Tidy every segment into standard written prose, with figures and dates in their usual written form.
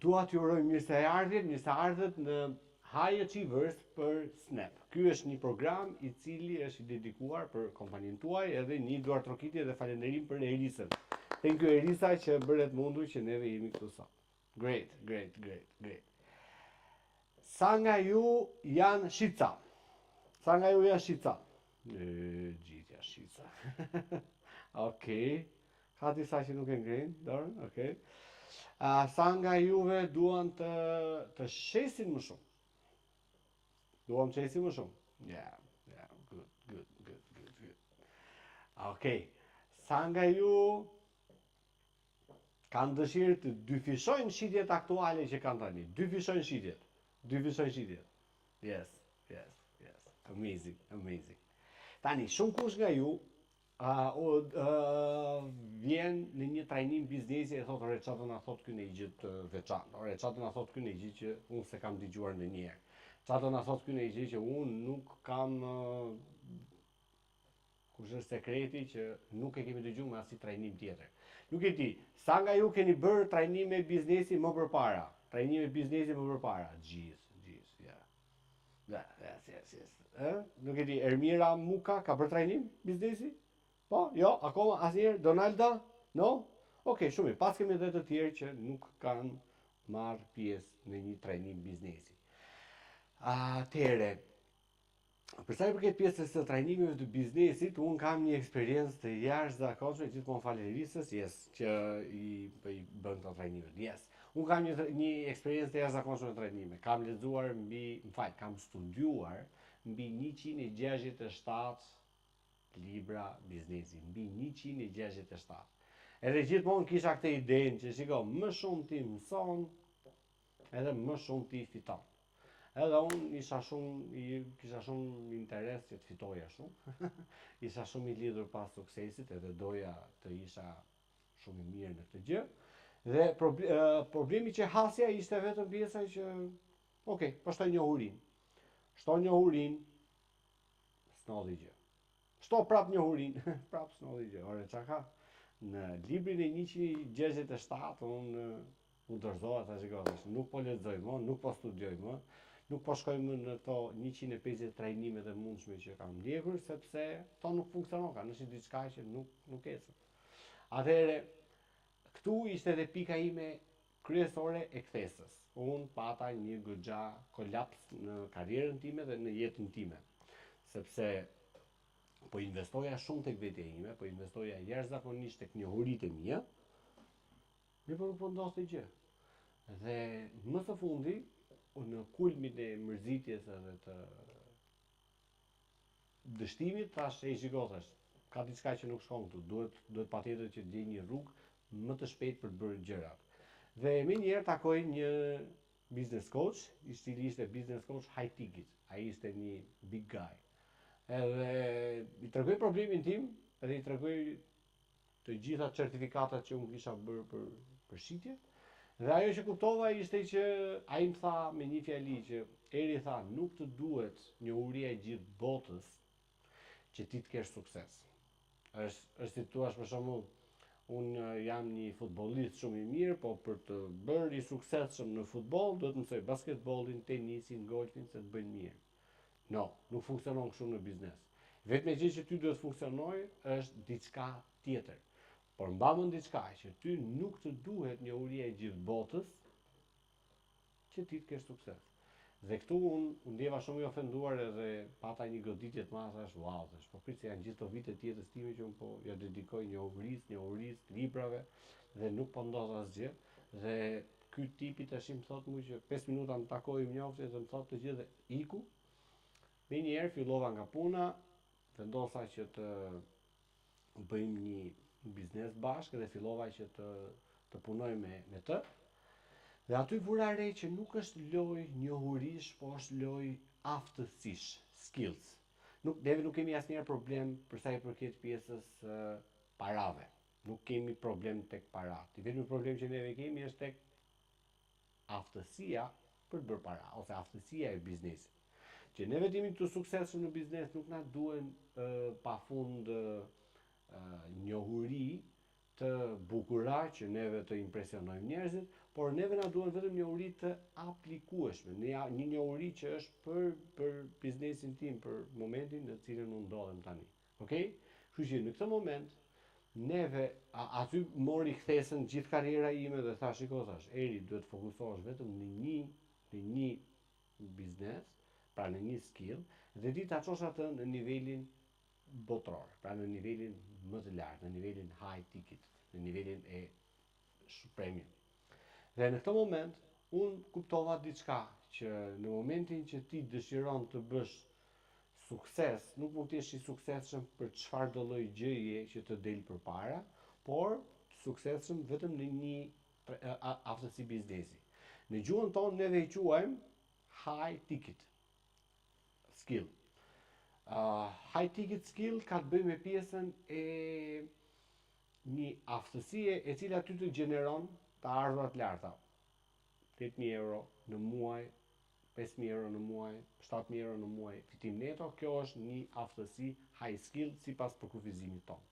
Dua t'ju uroj mirëseardhjet në High Achievers për Snap. Ky është një program i cili është i dedikuar për kompaninë tuaj, edhe një duartrokitje dhe falënderim për Erisën. Thank you Erisa që bëret mundur që neve jemi këtu sot. Great. Sa nga ju janë shqica? Gjithja shqica. Okej. Ka disa që nuk e ngrenë, dorën, okej. Sa nga juve duan të shesin më shumë? Duan të shesin më shumë? Yeah, good. Okej. Sa nga ju kanë dëshirë të dyfishojnë shitjet aktuale që kanë tani? Dyfishojnë shitjet. Yes. Amazing. Tani, shumë kush nga ju vjen në një trajnim biznesi e thotë, ore çfarë na thotë ky në gjë të veçantë, ore çfarë na thotë ky në gjë që unë se kam dëgjuar ndonjëherë, çfarë na thotë ky në gjë që unë nuk kam, kush është sekreti që nuk e kemi dëgjuar me asnjë trajnim tjetër. Nuk e di, sa nga ju keni bërë trajnime biznesi më përpara? Gjithë, ja. Yes. Nuk e di, Ermira Muka ka bërë trajnim biznesi? Po, jo, akoma asnjëherë. Donalda? No? Okej, shumë mirë. Pas kemi edhe të tjerë që nuk kanë marrë pjesë në një trajnim biznesi. Atëherë, për sa i përket pjesës së trajnimeve të biznesit, unë kam një eksperiencë të jashtëzakonshme, gjithmonë falë Erisës, që i bën këto trajnimet. Yes. Unë kam një eksperiencë të jashtëzakonshme në trajnime. Kam kam studiuar mbi 167 libra biznesi, mbi 167. Edhe gjithmonë kisha këtë idenë që shiko, më shumë ti mëson, edhe më shumë ti fiton. Edhe unë kisha shumë interes që të fitoja shumë. Isha shumë i lidhur pas suksesit, edhe doja të isha shumë i mirë në këtë gjë. Dhe problemi që hasja ishte vetëm pjesa që, po shtoj njohurin. S'nodhi gjë. Shto prap njohurin, prap s'nodhi gjë. Ore, qa ka? Në librin e 167, unë dorëzoha të shikosh, nuk po lexoj më, nuk po studioj më, nuk po shkoj më në to 150 trajnime të mundshme që kam ndjekur, sepse to nuk funksionon, ka nëse diçka që nuk ecën. Atëherë, këtu ishte edhe pika ime kryesore e kthesës. Unë pata një goxha kolaps në karrierën time dhe në jetën time, sepse po investoja shumë tek vetja ime, po investoja jashtëzakonisht tek njohuritë e mia, mirë po nuk po ndodhte gjë. Dhe më së fundi, në kulmin e mërzitjes edhe të dështimit, thash, ka diçka që nuk shkon këtu, duhet patjetër që të gjej një rrugë më të shpejtë për të bërë gjërat. Dhe më njëherë takoj një business coach, i cili ishte business coach high ticket, ai ishte një big guy. Edhe i tregoj problemin tim, edhe i tregoj të gjitha certifikatat që unë kisha bërë për shitje. Dhe ajo që kuptova ishte që ai më tha me një fjali që Eri tha, nuk të duhet njohuria e gjithë botës që ti të kesh sukses. Është si thua për shembull, unë jam një futbollist shumë i mirë, po për të bërë i suksesshëm në futboll duhet të mësoj basketbollin, tenisin, golfin se të bëjnë mirë. No, nuk funksionon kështu në biznes. Vetëm gjë që ty duhet funksionoj është diçka tjetër. Por mbamën diçka që ty nuk të duhet njohuria e gjithë botës që ti të kesh sukses. Dhe këtu unë ndjeva shumë i ofenduar edhe pata një goditje të madhe, thash, wow, po prit se janë gjithë këto vite të jetës time që unë po ja dedikoj njohurisë, librave dhe nuk po ndodh asgjë. Dhe ky tipi tash më thotë mua që 5 minuta më takoi, më njofti dhe më thotë të gjithë dhe iku. Me njerë fillova nga puna, vendosa që të bëjmë një biznes bashkë dhe fillova që të punoj me të. Dhe aty vura re që nuk është loj njohurish, po është loj aftësish, skills. Neve nuk kemi asnjëherë problem për sa i përket pjesës parave. Nuk kemi problem tek parat. I vetmi problem që neve kemi është tek aftësia për të bërë para, ose aftësia e biznesit. Që neve të jemi të suksesshëm në biznes nuk na duhen pafund njohuri të bukura që neve të impresionojmë njerëzit, por neve na duhen vetëm njohuri të aplikueshme, një njohuri që është për biznesin tim, për momentin në cilën unë ndodhem tani. Okej? Kështu që në këtë moment neve aty mori kthesën gjithë karriera ime dhe thash, Eri, duhet të fokusohesh vetëm në një biznes, pra në një skill, dhe ti ta çosh atë në nivelin botror, pra në nivelin më të lartë, në nivelin high ticket, në nivelin e premium. Dhe në këtë moment, unë kuptova diçka, që në momentin që ti dëshiron të bësh sukses, nuk mund të jesh i suksesshëm për çfarë do lloj gjëje që të del përpara, por suksesshëm vetëm në një aftësi biznesi. Në gjuhën tonë neve i quajmë high ticket skill. High ticket skill ka të bëjë me pjesën e një aftësie e cila ty të gjeneron të ardhurat larta. 8.000 euro në muaj, 5.000 euro në muaj, 7.000 euro në muaj, fitim neto, kjo është një aftësi high skill sipas përkufizimit tonë.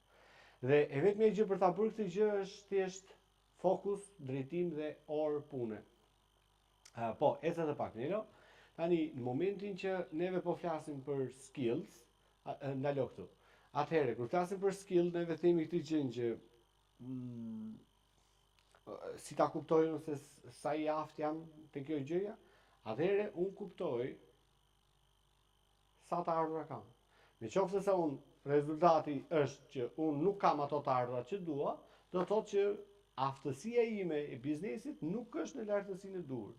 Dhe e vetmja gjë për ta bërë këtë gjë është thjesht fokus, drejtim dhe orë pune. Po, ecet e pak Nelo. Tani, në momentin që neve po flasim për skills, ndalo këtu. Atëherë, kur flasim për skill, neve themi këtë gjë që si ta kuptoj nëse sa i aftë jam te kjo gjëja, atëherë unë kuptoj sa të ardhura kam. Në qoftë se unë rezultati është që unë nuk kam ato të ardhura që dua, do të thotë që aftësia ime e biznesit nuk është në lartësinë e duhur.